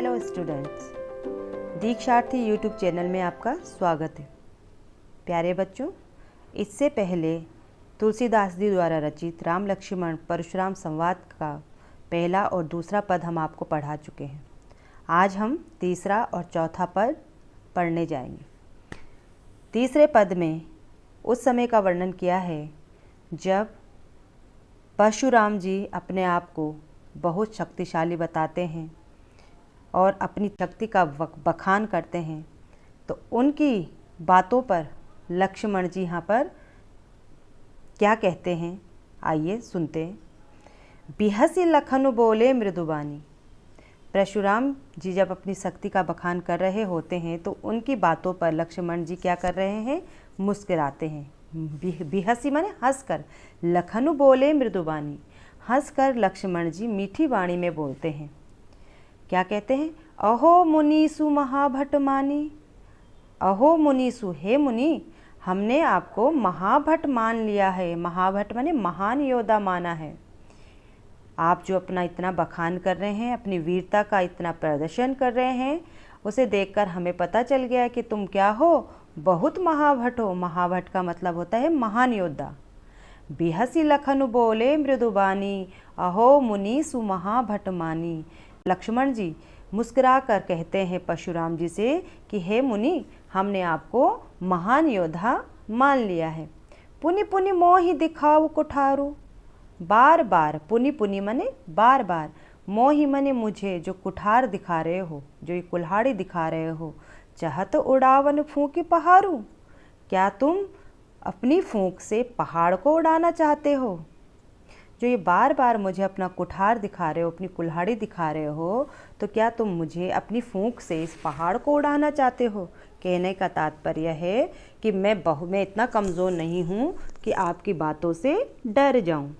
Hello students, दीक्षार्थी YouTube channel में आपका स्वागत है। प्यारे बच्चों, इससे पहले तुलसीदास जी द्वारा रचित राम लक्ष्मण परशुराम संवाद का पहला और दूसरा पद हम आपको पढ़ा चुके हैं। आज हम तीसरा और चौथा पद पढ़ने जाएंगे। तीसरे पद में उस समय का वर्णन किया है जब परशुराम जी अपने आप को बहुत शक्तिशाली बताते हैं और अपनी शक्ति का बखान करते हैं, तो उनकी बातों पर लक्ष्मण जी यहाँ पर क्या कहते हैं, आइए सुनते हैं। बिहसी लखनु बोले मृदुबानी। परशुराम जी जब अपनी शक्ति का बखान कर रहे होते हैं तो उनकी बातों पर लक्ष्मण जी क्या कर रहे हैं, मुस्कुराते हैं। बिहसी माने हंसकर, लखनु बोले मृदुबानी, हंसकर लक्ष्मण जी मीठी वाणी में बोलते हैं। क्या कहते हैं, अहो मुनीसु महाभट मानी। अहो मुनीसु, हे मुनि, हमने आपको महाभट मान लिया है। महाभट माने महान योद्धा माना है। आप जो अपना इतना बखान कर रहे हैं, अपनी वीरता का इतना प्रदर्शन कर रहे हैं, उसे देखकर हमें पता चल गया है कि तुम क्या हो, बहुत महाभट हो। महाभट का मतलब होता है महान योद्धा। बिहसी लखनु बोले मृदुबानी, अहो मुनीसु महाभट मानी। लक्ष्मण जी मुस्कुरा कर कहते हैं परशुराम जी से कि हे मुनि, हमने आपको महान योद्धा मान लिया है। पुनि पुनि मोहि दिखाओ कुठारू। बार बार, पुनि पुनि मने बार बार, मोहि मने मुझे जो कुठार दिखा रहे हो, जो ये कुल्हाड़ी दिखा रहे हो। चाहत उड़ावन फूंकी पहाड़ू। क्या तुम अपनी फूंक से पहाड़ को उड़ाना चाहते हो? जो ये बार बार मुझे अपना कुठार दिखा रहे हो, अपनी कुल्हाड़ी दिखा रहे हो, तो क्या तुम मुझे अपनी फूंक से इस पहाड़ को उड़ाना चाहते हो? कहने का तात्पर्य है कि मैं इतना कमज़ोर नहीं हूँ कि आपकी बातों से डर जाऊँ।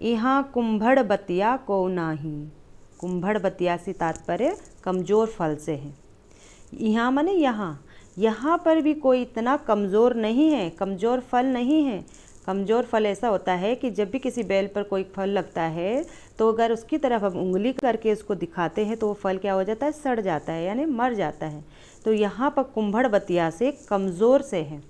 यहाँ कुंभड़ बतिया को नाही। कुंभड़ बतिया से तात्पर्य कमज़ोर फल से है। यहाँ माने यहाँ पर भी कोई इतना कमज़ोर नहीं है, कमज़ोर फल नहीं है। कमज़ोर फल ऐसा होता है कि जब भी किसी बेल पर कोई फल लगता है तो अगर उसकी तरफ हम उंगली करके उसको दिखाते हैं तो वो फल क्या हो जाता है, सड़ जाता है, यानी मर जाता है। तो यहाँ पर कुंभड़ बतिया से कमज़ोर से है।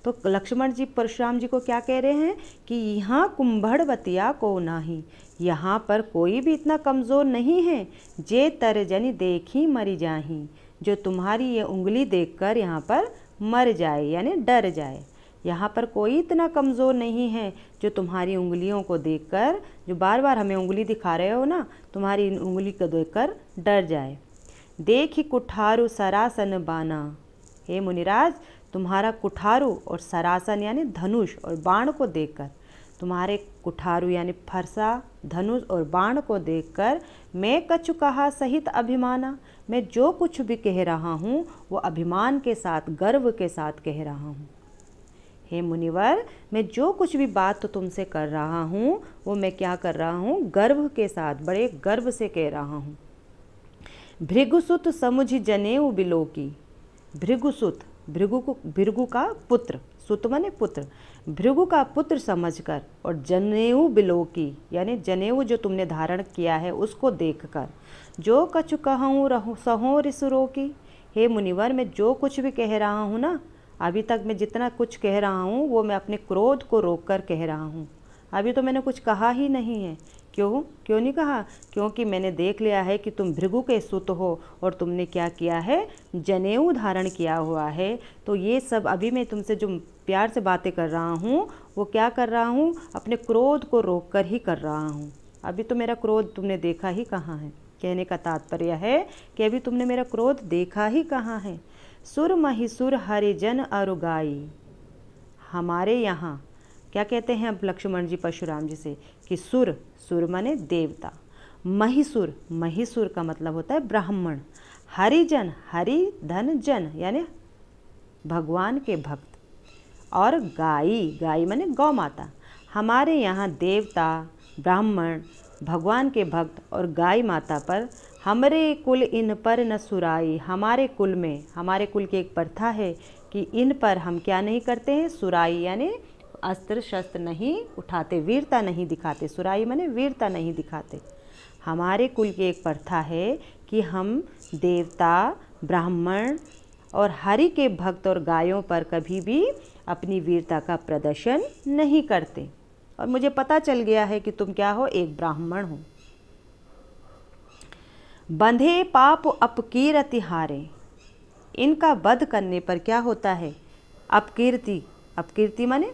तो लक्ष्मण जी परशुराम जी को क्या कह रहे हैं कि यहाँ कुंभड़ बतिया को नाही, यहाँ पर कोई भी इतना कमज़ोर नहीं है। जे तर जनी देखी मरी जाही, जो तुम्हारी ये उंगली देखकर यहाँ पर मर जाए, यानी डर जाए। यहाँ पर कोई इतना कमज़ोर नहीं है जो तुम्हारी उंगलियों को देखकर, जो बार बार हमें उंगली दिखा रहे हो ना, तुम्हारी उंगली को देखकर डर जाए। देखी कुठारू सरासन बाना। हे मुनिराज, तुम्हारा कुठारू और सरासन यानी धनुष और बाण को देखकर, तुम्हारे कुठारू यानी फरसा, धनुष और बाण को देखकर मैं कछु कहा सहित अभिमाना। मैं जो कुछ भी कह रहा हूँ वो अभिमान के साथ, गर्व के साथ कह रहा हूँ। हे मुनिवर, मैं जो कुछ भी बात तो तुमसे कर रहा हूँ वो मैं क्या कर रहा हूँ, गर्व के साथ, बड़े गर्व से कह रहा हूँ। भृगुसुत समुझ जनेऊ बिलोकी। भृगुसुत, भृगु का पुत्र, सुत माने पुत्र, भृगु का पुत्र समझकर, और जनेऊ बिलोकी यानी जनेऊ जो तुमने धारण किया है उसको देखकर, जो कछु कहूँ रहूँ सहो रिसुरोकी। हे मुनिवर, मैं जो कुछ भी कह रहा हूँ ना, अभी तक मैं जितना कुछ कह रहा हूँ वो मैं अपने क्रोध को रोककर कह रहा हूँ। अभी तो मैंने कुछ कहा ही नहीं है। क्यों नहीं कहा? क्योंकि मैंने देख लिया है कि तुम भृगु के सुत हो और तुमने क्या किया है, जनेऊ धारण किया हुआ है। तो ये सब अभी मैं तुमसे जो प्यार से बातें कर रहा हूँ वो क्या कर रहा हूँ, अपने क्रोध को रोक कर ही कर रहा हूँ। अभी तो मेरा क्रोध तुमने देखा ही कहाँ है। कहने का तात्पर्य है कि अभी तुमने मेरा क्रोध देखा ही कहाँ है। सुर महिसुर हरिजन अरुगाई। हमारे यहाँ क्या कहते हैं अब लक्ष्मण जी परशुराम जी से कि सुर, सुर माने देवता, महिसुर, महिसुर का मतलब होता है ब्राह्मण, हरिजन, हरि धन जन यानी भगवान के भक्त, और गाई, गाई माने गौ माता। हमारे यहाँ देवता, ब्राह्मण, भगवान के भक्त और गाय माता पर, हमरे कुल इन पर न सुराई। हमारे कुल में, हमारे कुल की एक प्रथा है कि इन पर हम क्या नहीं करते हैं, सुराई यानी अस्त्र शस्त्र नहीं उठाते, वीरता नहीं दिखाते। सुराई माने वीरता नहीं दिखाते। हमारे कुल की एक प्रथा है कि हम देवता, ब्राह्मण और हरि के भक्त और गायों पर कभी भी अपनी वीरता का प्रदर्शन नहीं करते। और मुझे पता चल गया है कि तुम क्या हो, एक ब्राह्मण हो। बंधे पाप अपकीर्ति हारे, इनका वध करने पर क्या होता है, अपकीर्ति, अपकीर्ति माने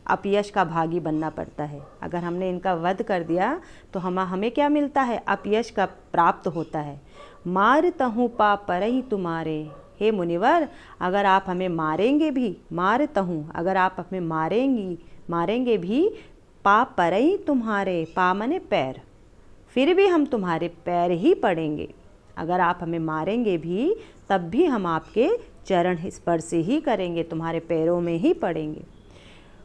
अपयश का भागी बनना पड़ता है। अगर हमने इनका वध कर दिया तो हमें क्या मिलता है, अपयश का प्राप्त होता है। मारतहु पाप परहि तुम्हारे, हे मुनिवर अगर आप हमें मारेंगे भी, मारतहु अगर आप हमें मारेंगे भी, पाप परहि तुम्हारे, पा माने पैर, फिर भी हम तुम्हारे पैर ही पड़ेंगे। अगर आप हमें मारेंगे भी तब भी हम आपके चरण स्पर्श ही करेंगे, तुम्हारे पैरों में ही पड़ेंगे।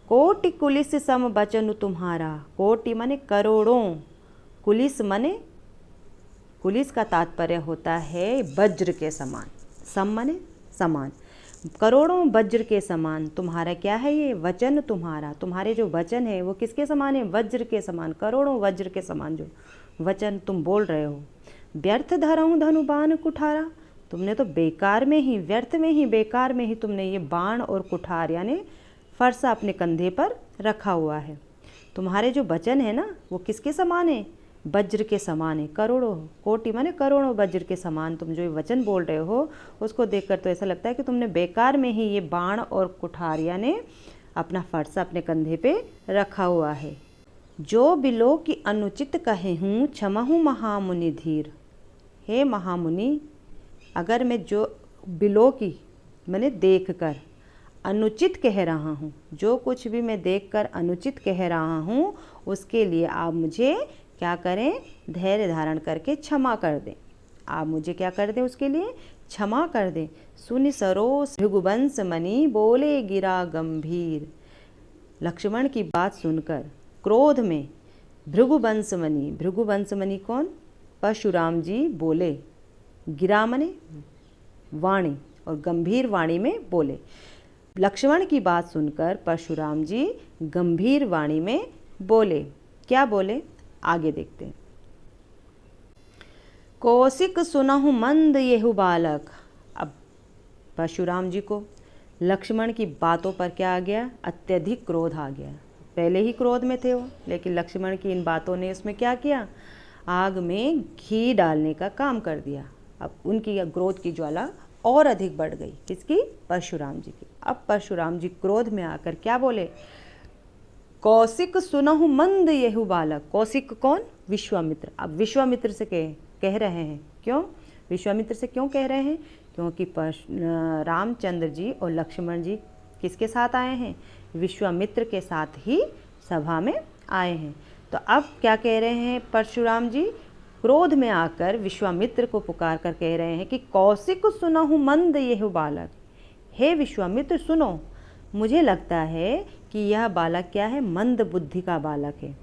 कोटि कुलिस सम बचन तुम्हारा, कोटि माने करोड़ों, कुलिस माने, कुलिस का तात्पर्य होता है वज्र के समान, सम माने समान, करोड़ों वज्र के समान तुम्हारा क्या है ये वचन तुम्हारा, तुम्हारे जो वचन है वो किसके समान है, वज्र के समान, करोड़ों वज्र के समान जो वचन तुम बोल रहे हो। व्यर्थ धरऊँ धनुबाण कुठारा, तुमने तो बेकार में ही, व्यर्थ में ही, बेकार में ही तुमने ये बाण और कुठार यानी फरसा अपने कंधे पर रखा हुआ है। तुम्हारे जो वचन है ना वो किसके समान है, वज्र के समान है, करोड़ों, कोटि माने करोड़ों वज्र के समान तुम जो ये वचन बोल रहे हो उसको देखकर तो ऐसा लगता है कि तुमने बेकार में ही ये बाण और कुठार यानी अपना फरसा अपने कंधे पे रखा हुआ है। जो बिलो की अनुचित कहे हूँ क्षमहूँ महामुनि धीर, हे महामुनि अगर मैं जो बिलो की मैंने देख कर अनुचित कह रहा हूँ, जो कुछ भी मैं देखकर अनुचित कह रहा हूँ उसके लिए आप मुझे क्या करें, धैर्य धारण करके क्षमा कर दें। आप मुझे क्या कर दें, उसके लिए क्षमा कर दें। सुनि सरोस भृगुवंश मणि बोले गिरा गंभीर, लक्ष्मण की बात सुनकर क्रोध में भृगुवंश मणि, भृगुवंश मणि कौन, परशुराम जी बोले, गिरा मने वाणी और गंभीर वाणी में बोले। लक्ष्मण की बात सुनकर परशुराम जी गंभीर वाणी में बोले। क्या बोले, आगे देखते हैं। कौशिक सुनहु मंद येहु बालक, अब परशुराम जी को लक्ष्मण की बातों पर क्या आ गया, अत्यधिक क्रोध आ गया। पहले ही क्रोध में थे वो, लेकिन लक्ष्मण की इन बातों ने उसमें क्या किया, आग में घी डालने का काम कर दिया। अब उनकी क्रोध की ज्वाला और अधिक बढ़ गई, किसकी, परशुराम जी की। अब परशुराम जी क्रोध में आकर क्या बोले, कौशिक सुनहु मंद येहु बालक, कौशिक कौन, विश्वामित्र। अब विश्वामित्र से कह रहे हैं, क्यों विश्वामित्र से क्यों कह रहे हैं, क्योंकि रामचंद्र जी और लक्ष्मण जी किसके साथ आए हैं, विश्वामित्र के साथ ही सभा में आए हैं। तो अब क्या कह रहे हैं परशुराम जी, क्रोध में आकर विश्वामित्र को पुकार कर कह रहे हैं कि कौशिक सुनहु मंद येहु बालक, हे विश्वामित्र सुनो, मुझे लगता है कि यह बालक क्या है, मंद बुद्धि का बालक है।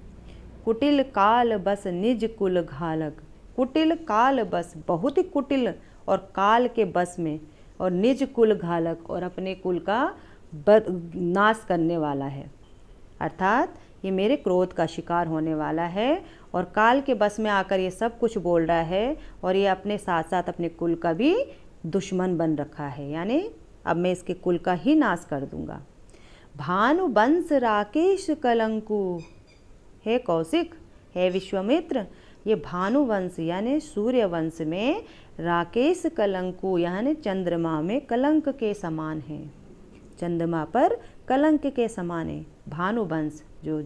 कुटिल काल बस निज कुल घालक, कुटिल काल बस, बहुत ही कुटिल और काल के बस में, और निज कुल घालक और अपने कुल का नाश करने वाला है। अर्थात ये मेरे क्रोध का शिकार होने वाला है और काल के बस में आकर ये सब कुछ बोल रहा है, और ये अपने साथ साथ अपने कुल का भी दुश्मन बन रखा है, यानी अब मैं इसके कुल का ही नाश कर दूंगा। भानु वंश राकेश कलंकु, हे कौशिक, हे विश्वामित्र, ये भानु वंश यानी सूर्य वंश में राकेश कलंकु यानी चंद्रमा में कलंक के समान है, चंद्रमा पर कलंक के समान है। भानु वंश जो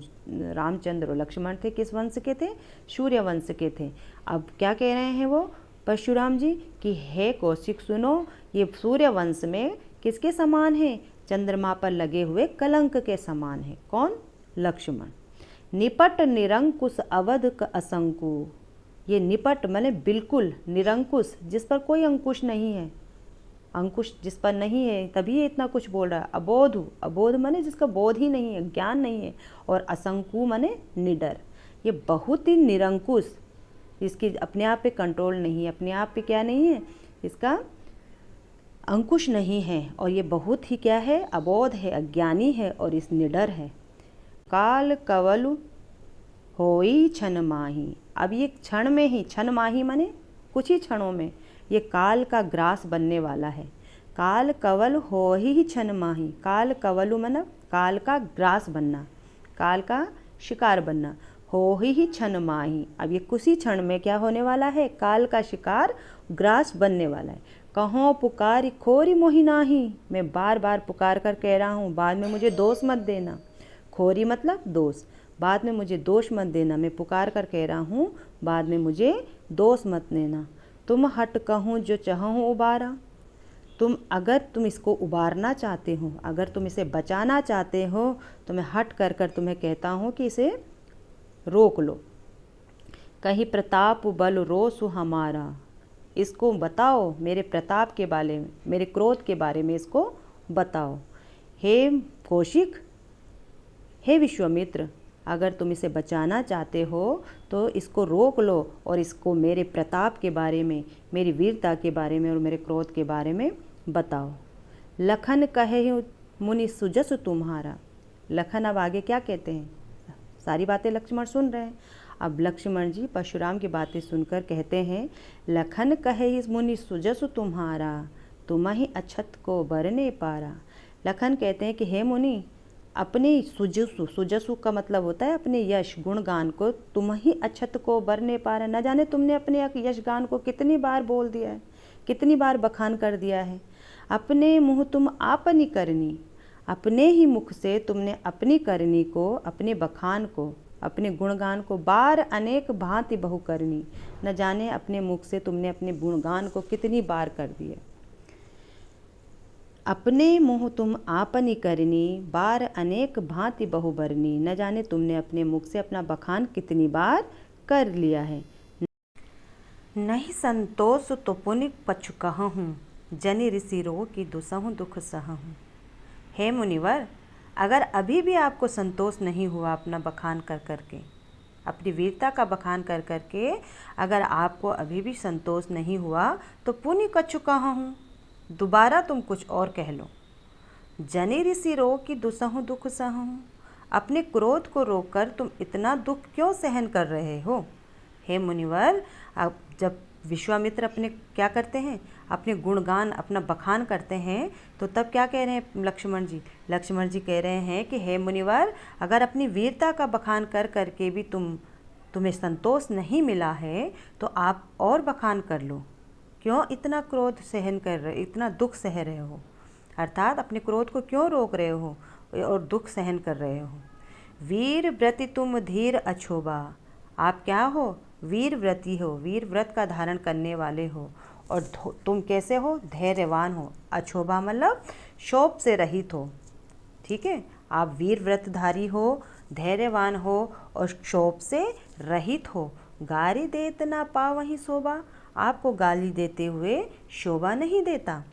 रामचंद्र और लक्ष्मण थे किस वंश के थे, सूर्य वंश के थे। अब क्या कह रहे हैं वो परशुराम जी कि हे कौशिक सुनो, ये सूर्य वंश में किसके समान है, चंद्रमा पर लगे हुए कलंक के समान है। कौन, लक्ष्मण। निपट निरंकुश अवध असंकु, ये निपट माने बिल्कुल, निरंकुश जिस पर कोई अंकुश नहीं है, अंकुश जिस पर नहीं है तभी ये इतना कुछ बोल रहा है। अबोध, अबोध माने जिसका बोध ही नहीं है, ज्ञान नहीं है, और असंकु माने निडर, ये बहुत ही निरंकुश, इसकी अपने आप पे कंट्रोल नहीं है, अपने आप पे क्या नहीं है, इसका अंकुश नहीं है, और ये बहुत ही क्या है, अबोध है, अज्ञानी है और इस निडर है। काल कवलु होई क्षण माही, अब ये क्षण में ही, क्षण माही माने कुछ ही क्षणों में ये काल का ग्रास बनने वाला है। काल कवल हो ही क्षण माही। काल कवलु मतलब काल का ग्रास बनना, काल का शिकार बनना। हो ही क्षण माही, अब ये कुछ ही क्षण में क्या होने वाला है, काल का शिकार ग्रास बनने वाला है। कहो पुकारी खोरी मोहि नाही, मैं बार बार पुकार कर कह रहा हूँ, बाद में मुझे दोष मत देना। खोरी मतलब दोष, बाद में मुझे दोष मत देना। मैं पुकार कर कह रहा हूँ, बाद में मुझे दोष मत देना। तुम हट कहूँ जो चाहूँ उबारा, अगर तुम इसको उबारना चाहते हो, अगर तुम इसे बचाना चाहते हो, तो मैं हट कर कर तुम्हें कहता हूँ कि इसे रोक लो। कहीं प्रताप बल रोसु हमारा, इसको बताओ, मेरे प्रताप के बारे में, मेरे क्रोध के बारे में इसको बताओ। हे कौशिक, हे विश्वामित्र, अगर तुम इसे बचाना चाहते हो तो इसको रोक लो और इसको मेरे प्रताप के बारे में, मेरी वीरता के बारे में और मेरे क्रोध के बारे में बताओ। लखन कहे मुनि सुजस तुम्हारा। लखन अब आगे क्या कहते हैं, सारी बातें लक्ष्मण सुन रहे हैं। अब लक्ष्मण जी परशुराम की बातें सुनकर कहते हैं, लखन कहे मुनि सुजस तुम्हारा, तुम ही अछत को बरने पारा। लखन कहते हैं कि हे मुनि, अपने सुजसु, सुजसु का मतलब होता है अपने यश गुणगान को, तुम ही अछत को बरने पारा। न जाने तुमने अपने यश गान को कितनी बार बोल दिया है, कितनी बार बखान कर दिया है। अपने मुँह तुम आपनी करनी, अपने ही मुख से तुमने अपनी करनी को, अपने बखान को, अपने गुणगान को बार अनेक भांति बहु करनी। न जाने अपने मुख से तुमने अपने गुणगान को कितनी बार कर दिया। अपने मुँह तुम आपनी करनी, बार अनेक भांति बहु बरनी। न जाने तुमने अपने मुख से अपना बखान कितनी बार कर लिया है। नहीं संतोष तो पुनि पछु कहूँ, जनि ऋषि रो की दुसहु दुख सहूँ। हे मुनिवर, अगर अभी भी आपको संतोष नहीं हुआ अपना बखान कर करके, अपनी वीरता का बखान कर करके अगर आपको अभी भी संतोष नहीं हुआ, तो पुनि कछु कहूँ, दोबारा तुम कुछ और कह लो। जनि ऋषि रो की दुसहु दुख सहूँ, अपने क्रोध को रोककर तुम इतना दुख क्यों सहन कर रहे हो। हे मुनिवर, अब जब विश्वामित्र अपने क्या करते हैं, अपने गुणगान, अपना बखान करते हैं, तो तब क्या कह रहे हैं लक्ष्मण जी, लक्ष्मण जी कह रहे हैं कि हे मुनिवर, अगर अपनी वीरता का बखान कर करके भी तुम्हें संतोष नहीं मिला है, तो आप और बखान कर लो। क्यों इतना क्रोध सहन कर रहे, इतना दुख सह रहे हो, अर्थात अपने क्रोध को क्यों रोक रहे हो और दुख सहन कर रहे हो। वीर व्रति तुम धीर अछोबा, आप क्या हो, वीर व्रती हो, वीर व्रत का धारण करने वाले हो, और तुम कैसे हो, धैर्यवान हो। अछोबा मतलब शोभ से रहित हो, ठीक है। आप वीर व्रतधारी हो, धैर्यवान हो और शोभ से रहित हो। गारी देत ना पावहि शोभा, आपको गाली देते हुए शोभा नहीं देता।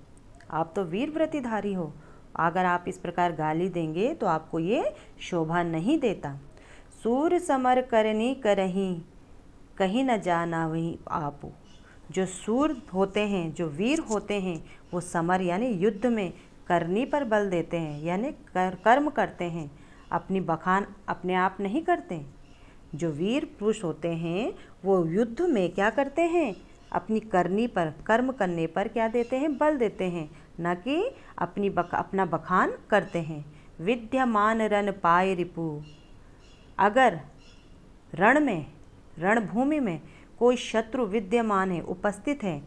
आप तो वीर व्रतिधारी हो, अगर आप इस प्रकार गाली देंगे तो आपको ये शोभा नहीं देता। सूर समर करनी करही, कहीं न जाना वहीं आपू। जो सूर होते हैं, जो वीर होते हैं, वो समर यानी युद्ध में करनी पर बल देते हैं, यानी कर्म करते हैं, अपनी बखान अपने आप नहीं करते। जो वीर पुरुष होते हैं वो युद्ध में क्या करते हैं, अपनी करनी पर, कर्म करने पर क्या देते हैं, बल देते हैं, न कि अपना बखान करते हैं। विद्यमान रण पाए रिपु, अगर रणभूमि में कोई शत्रु विद्यमान है, उपस्थित है,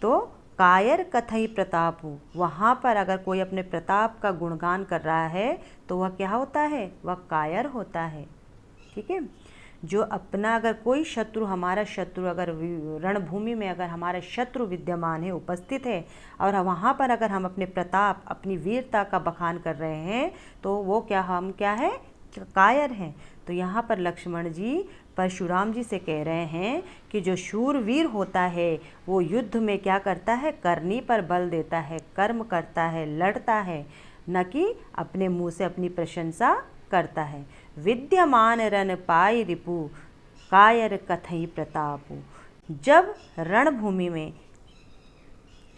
तो कायर कथई प्रतापु, वहाँ पर अगर कोई अपने प्रताप का गुणगान कर रहा है तो वह क्या होता है, वह कायर होता है, ठीक है। जो अपना, अगर कोई शत्रु, हमारा शत्रु अगर रणभूमि में अगर हमारा शत्रु विद्यमान है, उपस्थित है, और वहाँ पर अगर हम अपने प्रताप, अपनी वीरता का बखान कर रहे हैं, तो वो हम क्या है, कायर हैं। तो यहाँ पर लक्ष्मण जी परशुराम जी से कह रहे हैं कि जो शूरवीर होता है वो युद्ध में क्या करता है, करनी पर बल देता है, कर्म करता है, लड़ता है, न कि अपने मुंह से अपनी प्रशंसा करता है। विद्यमान रण पाई रिपु, कायर कथई प्रतापु। जब रणभूमि में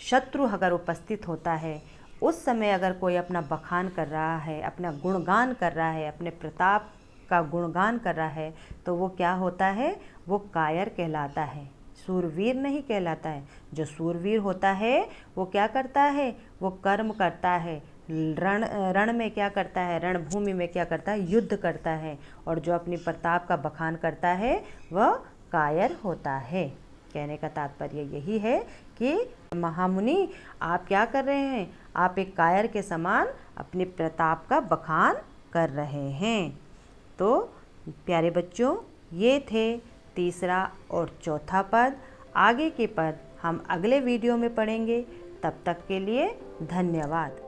शत्रु अगर उपस्थित होता है, उस समय अगर कोई अपना बखान कर रहा है, अपना गुणगान कर रहा है, अपने प्रताप का गुणगान कर रहा है, तो वो क्या होता है, वो कायर कहलाता है, सूरवीर नहीं कहलाता है। जो सूरवीर होता है वो क्या करता है, वो कर्म करता है, रण में क्या करता है, रणभूमि में क्या करता है, युद्ध करता है। और जो अपनी प्रताप का बखान करता है वह कायर होता है। कहने का तात्पर्य यही है कि महामुनि आप क्या कर रहे हैं, आप एक कायर के समान अपने प्रताप का बखान कर रहे हैं। तो प्यारे बच्चों, ये थे तीसरा और चौथा पद। आगे के पद हम अगले वीडियो में पढ़ेंगे। तब तक के लिए धन्यवाद।